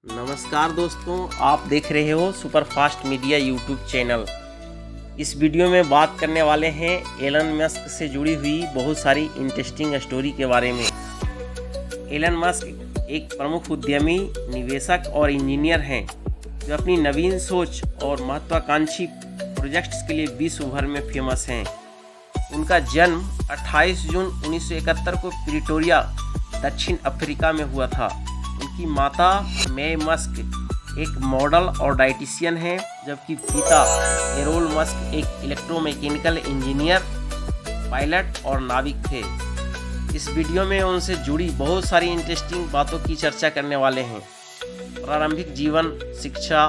नमस्कार दोस्तों, आप देख रहे हो सुपरफास्ट मीडिया यूट्यूब चैनल। इस वीडियो में बात करने वाले हैं एलन मस्क से जुड़ी हुई बहुत सारी इंटरेस्टिंग स्टोरी के बारे में। एलन मस्क एक प्रमुख उद्यमी, निवेशक और इंजीनियर हैं जो अपनी नवीन सोच और महत्वाकांक्षी प्रोजेक्ट्स के लिए विश्व भर में फेमस हैं। उनका जन्म 28 जून 1971 को प्रिटोरिया, दक्षिण अफ्रीका में हुआ था। उनकी माता मे मस्क एक मॉडल और डाइटिशियन हैं, जबकि पिता एरोल मस्क एक इलेक्ट्रोमैकेनिकल इंजीनियर, पायलट और नाविक थे। इस वीडियो में उनसे जुड़ी बहुत सारी इंटरेस्टिंग बातों की चर्चा करने वाले हैं। प्रारंभिक जीवन, शिक्षा,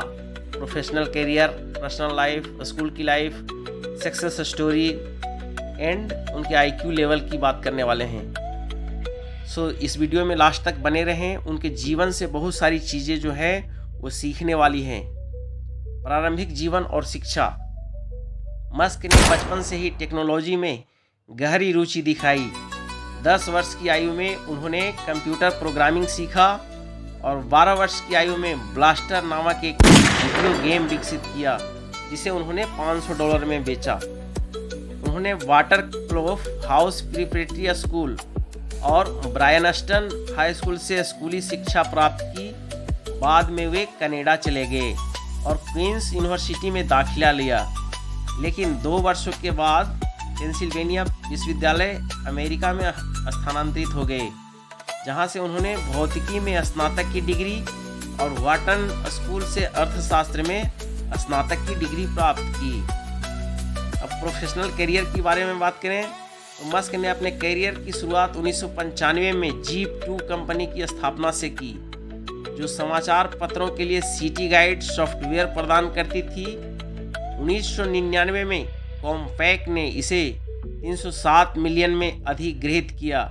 professional career, personal life, school की लाइफ, सक्सेस स्टोरी एंड उनके आईक्यू लेवल की बात करने वाले हैं। इस वीडियो में लास्ट तक बने रहें। उनके जीवन से बहुत सारी चीज़ें जो है वो सीखने वाली हैं। प्रारंभिक जीवन और शिक्षा। मस्क ने बचपन से ही टेक्नोलॉजी में गहरी रुचि दिखाई। 10 वर्ष की आयु में उन्होंने कंप्यूटर प्रोग्रामिंग सीखा और 12 वर्ष की आयु में ब्लास्टर नामक एक वीडियो गेम विकसित किया, जिसे उन्होंने $500 में बेचा। उन्होंने वाटरक्लोफ हाउस प्रिपरेटरी स्कूल और ब्रायनस्टन हाई स्कूल से स्कूली शिक्षा प्राप्त की। बाद में वे कनाडा चले गए और क्वींस यूनिवर्सिटी में दाखिला लिया, लेकिन 2 वर्षों के बाद पेंसिल्वेनिया विश्वविद्यालय अमेरिका में स्थानांतरित हो गए, जहां से उन्होंने भौतिकी में स्नातक की डिग्री और वाटन स्कूल से अर्थशास्त्र में स्नातक की डिग्री प्राप्त की। अब प्रोफेशनल करियर के बारे में बात करें तो मस्क ने अपने करियर की शुरुआत 1995 में जीप 2 कंपनी की स्थापना से की, जो समाचार पत्रों के लिए सिटी गाइड सॉफ्टवेयर प्रदान करती थी। 1999 में कॉम्पैक ने इसे 307 मिलियन में अधिग्रहित किया।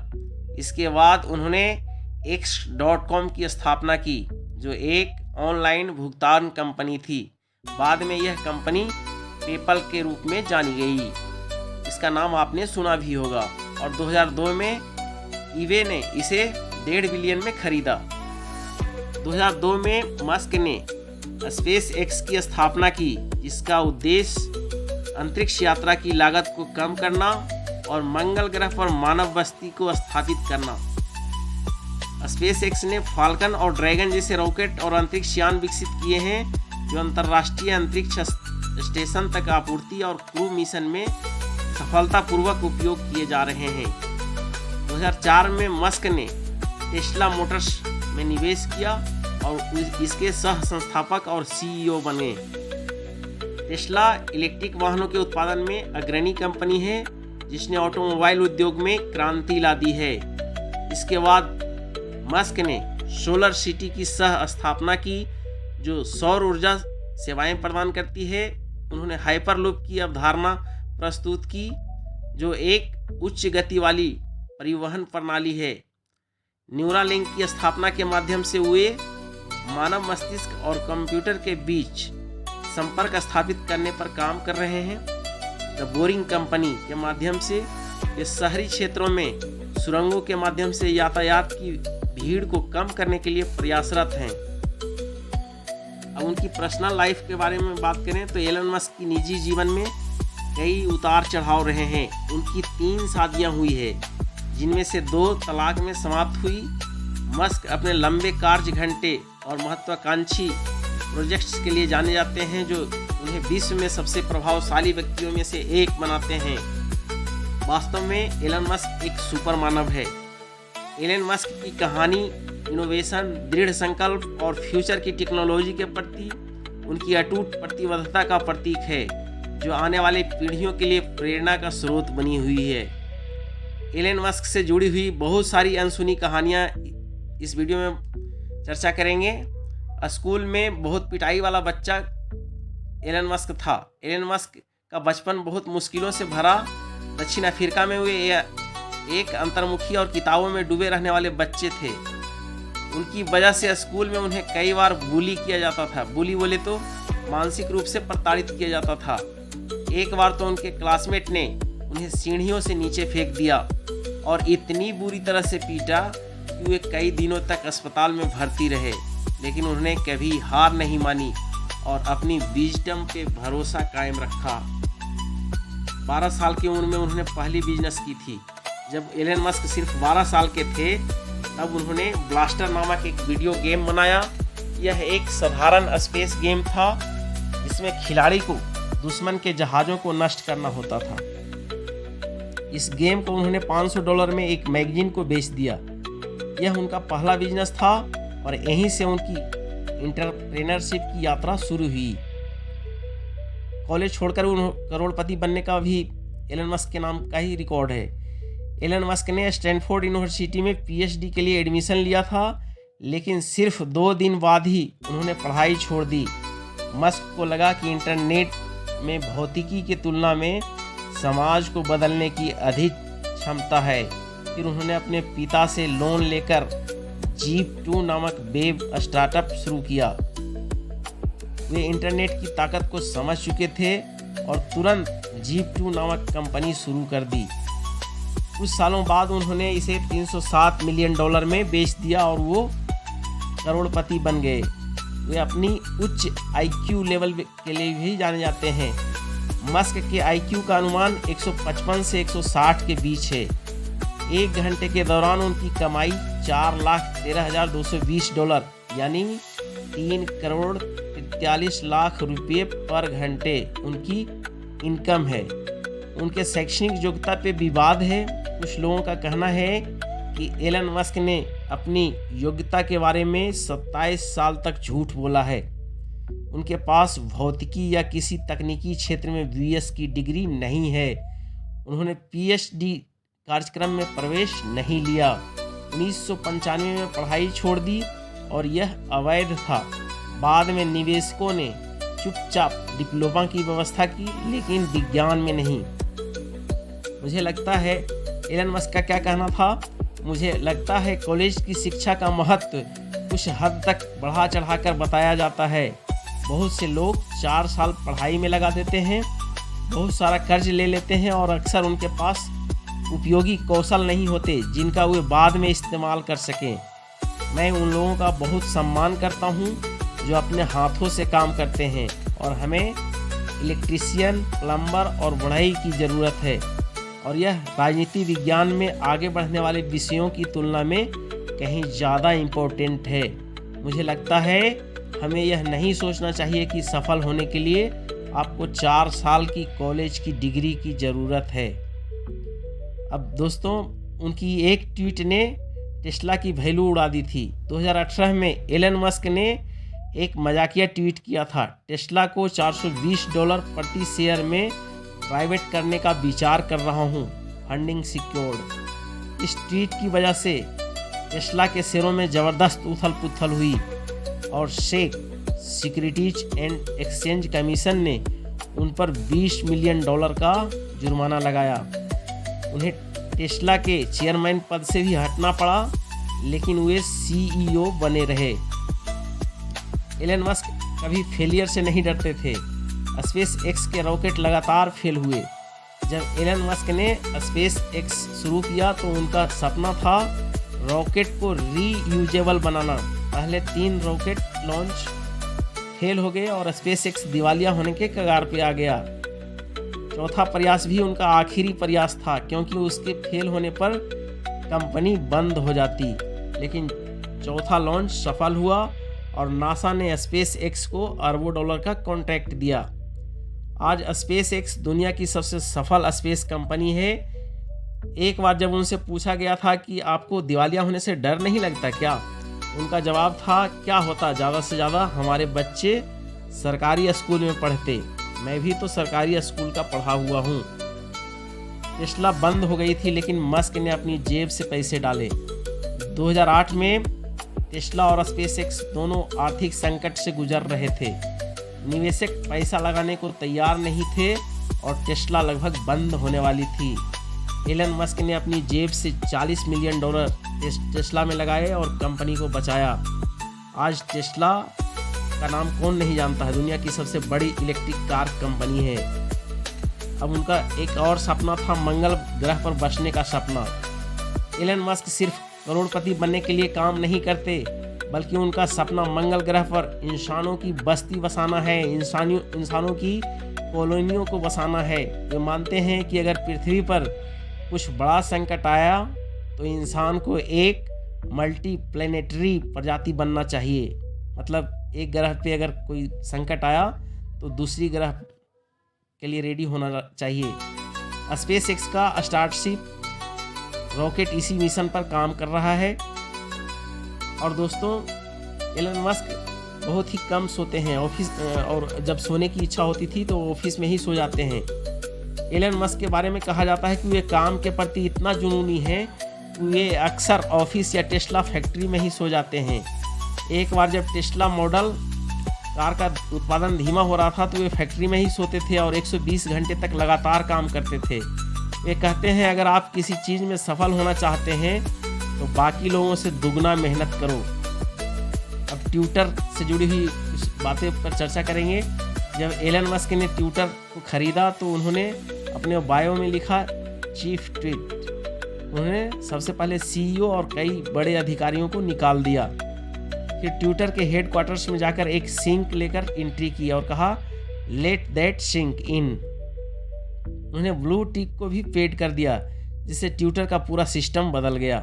इसके बाद उन्होंने X.com की स्थापना की, जो एक ऑनलाइन भुगतान कंपनी थी। बाद में यह कंपनी पेपल के रूप में जानी गई। इसका नाम आपने सुना भी होगा। और 2002 में ईबे ने इसे $1.5 बिलियन में खरीदा। 2002 में मस्क ने स्पेस एक्स की स्थापना की, जिसका उद्देश्य अंतरिक्ष यात्रा की लागत को कम करना और मंगल ग्रह पर मानव बस्ती को स्थापित करना। स्पेस एक्स ने फाल्कन और ड्रैगन जैसे रॉकेट और अंतरिक्ष यान विकसित किए हैं, जो अंतर्राष्ट्रीय अंतरिक्ष स्टेशन तक आपूर्ति और क्रू मिशन में सफलतापूर्वक उपयोग किए जा रहे हैं। 2004 में मस्क ने टेस्ला मोटर्स में निवेश किया और इसके सह संस्थापक और सीईओ बने। टेस्ला इलेक्ट्रिक वाहनों के उत्पादन में अग्रणी कंपनी है, जिसने ऑटोमोबाइल उद्योग में क्रांति ला दी है। इसके बाद मस्क ने सोलर सिटी की सह स्थापना की, जो सौर ऊर्जा सेवाएं प्रदान करती है। उन्होंने हाइपरलूप की अवधारणा प्रस्तुत की, जो एक उच्च गति वाली परिवहन प्रणाली है। न्यूरालिंक की स्थापना के माध्यम से वे मानव मस्तिष्क और कंप्यूटर के बीच संपर्क स्थापित करने पर काम कर रहे हैं। द बोरिंग कंपनी के माध्यम से वे शहरी क्षेत्रों में सुरंगों के माध्यम से यातायात की भीड़ को कम करने के लिए प्रयासरत हैं। अब उनकी पर्सनल लाइफ के बारे में बात करें तो एलन मस्क की निजी जीवन में कई उतार चढ़ाव रहे हैं। उनकी 3 शादियां हुई है, जिनमें से 2 तलाक में समाप्त हुई। मस्क अपने लंबे कार्य घंटे और महत्वाकांक्षी प्रोजेक्ट्स के लिए जाने जाते हैं, जो उन्हें विश्व में सबसे प्रभावशाली व्यक्तियों में से एक बनाते हैं। वास्तव में एलन मस्क एक सुपर मानव है। एलन मस्क की कहानी इनोवेशन, दृढ़ संकल्प और फ्यूचर की टेक्नोलॉजी के प्रति उनकी अटूट प्रतिबद्धता का प्रतीक है, जो आने वाली पीढ़ियों के लिए प्रेरणा का स्रोत बनी हुई है। एलन मस्क से जुड़ी हुई बहुत सारी अनसुनी कहानियां इस वीडियो में चर्चा करेंगे। स्कूल में बहुत पिटाई वाला बच्चा एलन मस्क था। एलन मस्क का बचपन बहुत मुश्किलों से भरा। दक्षिण अफ्रीका में वे एक अंतर्मुखी और किताबों में डूबे रहने वाले बच्चे थे। उनकी वजह से स्कूल में उन्हें कई बार बुली किया जाता था। बुली बोले तो मानसिक रूप से प्रताड़ित किया जाता था। एक बार तो उनके क्लासमेट ने उन्हें सीढ़ियों से नीचे फेंक दिया और इतनी बुरी तरह से पीटा कि वे कई दिनों तक अस्पताल में भर्ती रहे। लेकिन उन्होंने कभी हार नहीं मानी और अपनी विजडम पे भरोसा कायम रखा। 12 साल की उम्र में उन्होंने पहली बिजनेस की थी। जब एलन मस्क सिर्फ 12 साल के थे तब उन्होंने ब्लास्टर नामक एक वीडियो गेम बनाया। यह एक साधारण स्पेस गेम था जिसमें खिलाड़ी को दुश्मन के जहाज़ों को नष्ट करना होता था। इस गेम को उन्होंने $500 में एक मैगजीन को बेच दिया। यह उनका पहला बिजनेस था और यहीं से उनकी एंटरप्रेन्योरशिप की यात्रा शुरू हुई। कॉलेज छोड़कर करोड़पति बनने का भी एलन मस्क के नाम का ही रिकॉर्ड है। एलन मस्क ने स्टैनफोर्ड यूनिवर्सिटी में पीएचडी के लिए एडमिशन लिया था, लेकिन सिर्फ 2 दिन बाद ही उन्होंने पढ़ाई छोड़ दी। मस्क को लगा कि इंटरनेट में भौतिकी की तुलना में समाज को बदलने की अधिक क्षमता है। फिर उन्होंने अपने पिता से लोन लेकर जीप2 नामक वेब स्टार्टअप शुरू किया। वे इंटरनेट की ताकत को समझ चुके थे और तुरंत जीप2 नामक कंपनी शुरू कर दी। कुछ सालों बाद उन्होंने इसे $307 मिलियन में बेच दिया और वो करोड़पति बन गए। वे अपनी उच्च IQ लेवल के लिए भी जाने जाते हैं। मस्क के IQ का अनुमान 155 से 160 के बीच है। 1 घंटे के दौरान उनकी कमाई $4,13,220 यानी 3,43,00,000 रुपये पर घंटे उनकी इनकम है। उनके शैक्षणिक योग्यता पे विवाद है। कुछ लोगों का कहना है कि एलन मस्क ने अपनी योग्यता के बारे में 27 साल तक झूठ बोला है। उनके पास भौतिकी या किसी तकनीकी क्षेत्र में BS की डिग्री नहीं है। उन्होंने PhD कार्यक्रम में प्रवेश नहीं लिया। 1995 में पढ़ाई छोड़ दी और यह अवैध था। बाद में निवेशकों ने चुपचाप डिप्लोमा की व्यवस्था की, लेकिन विज्ञान में नहीं। मुझे लगता है एलन मस्क का क्या कहना था, मुझे लगता है कॉलेज की शिक्षा का महत्व कुछ हद तक बढ़ा चढ़ाकर बताया जाता है। बहुत से लोग 4 साल पढ़ाई में लगा देते हैं, बहुत सारा कर्ज ले लेते हैं और अक्सर उनके पास उपयोगी कौशल नहीं होते जिनका वे बाद में इस्तेमाल कर सकें। मैं उन लोगों का बहुत सम्मान करता हूं जो अपने हाथों से काम करते हैं और हमें इलेक्ट्रीशियन, प्लम्बर और बढ़ई की ज़रूरत है और यह राजनीति विज्ञान में आगे बढ़ने वाले विषयों की तुलना में कहीं ज़्यादा इम्पोर्टेंट है। मुझे लगता है हमें यह नहीं सोचना चाहिए कि सफल होने के लिए आपको 4 साल की कॉलेज की डिग्री की ज़रूरत है। अब दोस्तों, उनकी एक ट्वीट ने टेस्ला की वैल्यू उड़ा दी थी। 2018 में एलन मस्क ने एक मजाकिया ट्वीट किया था, टेस्ला को $420 प्रति शेयर में प्राइवेट करने का विचार कर रहा हूं, फंडिंग सिक्योर्ड। इस ट्वीट की वजह से टेस्ला के शेयरों में ज़बरदस्त उथल पुथल हुई और सेक सिक्योरिटीज एंड एक्सचेंज कमीशन ने उन पर $20 मिलियन का जुर्माना लगाया। उन्हें टेस्ला के चेयरमैन पद से भी हटना पड़ा, लेकिन वे CEO बने रहे। एलन मस्क कभी फेलियर से नहीं डरते थे। स्पेस एक्स के रॉकेट लगातार फेल हुए। जब एलन मस्क ने स्पेस एक्स शुरू किया तो उनका सपना था रॉकेट को रीयूजेबल बनाना। पहले 3 रॉकेट लॉन्च फेल हो गए और स्पेस एक्स दिवालिया होने के कगार पे आ गया। चौथा प्रयास भी उनका आखिरी प्रयास था, क्योंकि उसके फेल होने पर कंपनी बंद हो जाती। लेकिन चौथा लॉन्च सफल हुआ और नासा ने स्पेस एक्स को अरबों डॉलर का कॉन्ट्रैक्ट दिया। आज स्पेस एक्स दुनिया की सबसे सफल स्पेस कंपनी है। एक बार जब उनसे पूछा गया था कि आपको दिवालिया होने से डर नहीं लगता क्या, उनका जवाब था, क्या होता, ज़्यादा से ज़्यादा हमारे बच्चे सरकारी स्कूल में पढ़ते, मैं भी तो सरकारी स्कूल का पढ़ा हुआ हूँ। टेस्ला बंद हो गई थी, लेकिन मस्क ने अपनी जेब से पैसे डाले। 2008 में टेस्ला और स्पेस एक्स दोनों आर्थिक संकट से गुजर रहे थे। निवेशक पैसा लगाने को तैयार नहीं थे और टेस्ला लगभग बंद होने वाली थी। एलन मस्क ने अपनी जेब से $40 मिलियन टेस्ला में लगाए और कंपनी को बचाया। आज टेस्ला का नाम कौन नहीं जानता है, दुनिया की सबसे बड़ी इलेक्ट्रिक कार कंपनी है। अब उनका एक और सपना था मंगल ग्रह पर बसने का सपना। एलन मस्क सिर्फ करोड़पति बनने के लिए काम नहीं करते, बल्कि उनका सपना मंगल ग्रह पर इंसानों की बस्ती बसाना है, इंसानों की कॉलोनियों को बसाना है। वे मानते हैं कि अगर पृथ्वी पर कुछ बड़ा संकट आया तो इंसान को एक मल्टी प्लेनेटरी प्रजाति बनना चाहिए। मतलब एक ग्रह पे अगर कोई संकट आया तो दूसरी ग्रह के लिए रेडी होना चाहिए। स्पेस एक्स का स्टारशिप रॉकेट इसी मिशन पर काम कर रहा है। और दोस्तों, एलन मस्क बहुत ही कम सोते हैं ऑफिस, और जब सोने की इच्छा होती थी तो ऑफिस में ही सो जाते हैं। एलन मस्क के बारे में कहा जाता है कि वे काम के प्रति इतना जुनूनी हैं कि वे अक्सर ऑफिस या टेस्ला फैक्ट्री में ही सो जाते हैं। एक बार जब टेस्ला मॉडल कार का उत्पादन धीमा हो रहा था तो वे फैक्ट्री में ही सोते थे और 120 घंटे तक लगातार काम करते थे। वे कहते हैं, अगर आप किसी चीज़ में सफल होना चाहते हैं तो बाकी लोगों से दुगना मेहनत करो। अब ट्विटर से जुड़ी हुई बातें पर चर्चा करेंगे। जब एलन मस्क ने ट्विटर को खरीदा तो उन्होंने अपने बायो में लिखा चीफ ट्वीट। उन्होंने सबसे पहले सीईओ और कई बड़े अधिकारियों को निकाल दिया। फिर ट्विटर के हेडक्वार्टर्स में जाकर एक सिंक लेकर एंट्री की और कहा, लेट दैट सिंक इन। उन्होंने ब्लू टिक को भी पेड कर दिया, जिससे ट्विटर का पूरा सिस्टम बदल गया।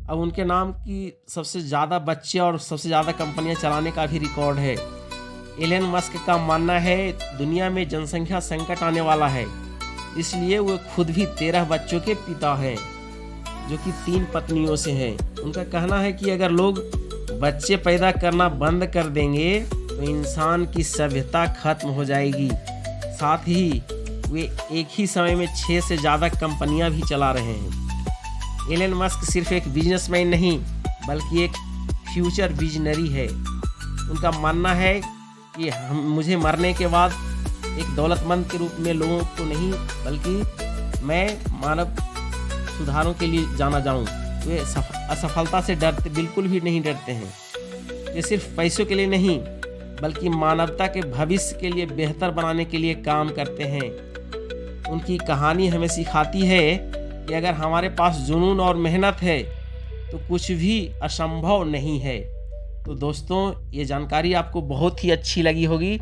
अब उनके नाम की सबसे ज़्यादा बच्चे और सबसे ज़्यादा कंपनियां चलाने का भी रिकॉर्ड है। एलन मस्क का मानना है दुनिया में जनसंख्या संकट आने वाला है, इसलिए वो खुद भी 13 बच्चों के पिता हैं, जो कि 3 पत्नियों से हैं। उनका कहना है कि अगर लोग बच्चे पैदा करना बंद कर देंगे तो इंसान की सभ्यता खत्म हो जाएगी। साथ ही वे एक ही समय में 6 से ज़्यादा कंपनियां भी चला रहे हैं। एलन मस्क सिर्फ एक बिजनेसमैन नहीं बल्कि एक फ्यूचर विजनरी है। उनका मानना है कि मुझे मरने के बाद एक दौलतमंद के रूप में लोगों को नहीं बल्कि मैं मानव सुधारों के लिए जाना जाऊं। वे असफलता से बिल्कुल भी नहीं डरते हैं। ये सिर्फ पैसों के लिए नहीं बल्कि मानवता के भविष्य के लिए बेहतर बनाने के लिए काम करते हैं। उनकी कहानी हमें सिखाती है कि अगर हमारे पास जुनून और मेहनत है तो कुछ भी असंभव नहीं है। तो दोस्तों, ये जानकारी आपको बहुत ही अच्छी लगी होगी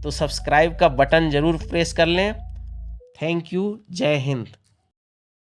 तो सब्सक्राइब का बटन ज़रूर प्रेस कर लें। Thank you. जय हिंद।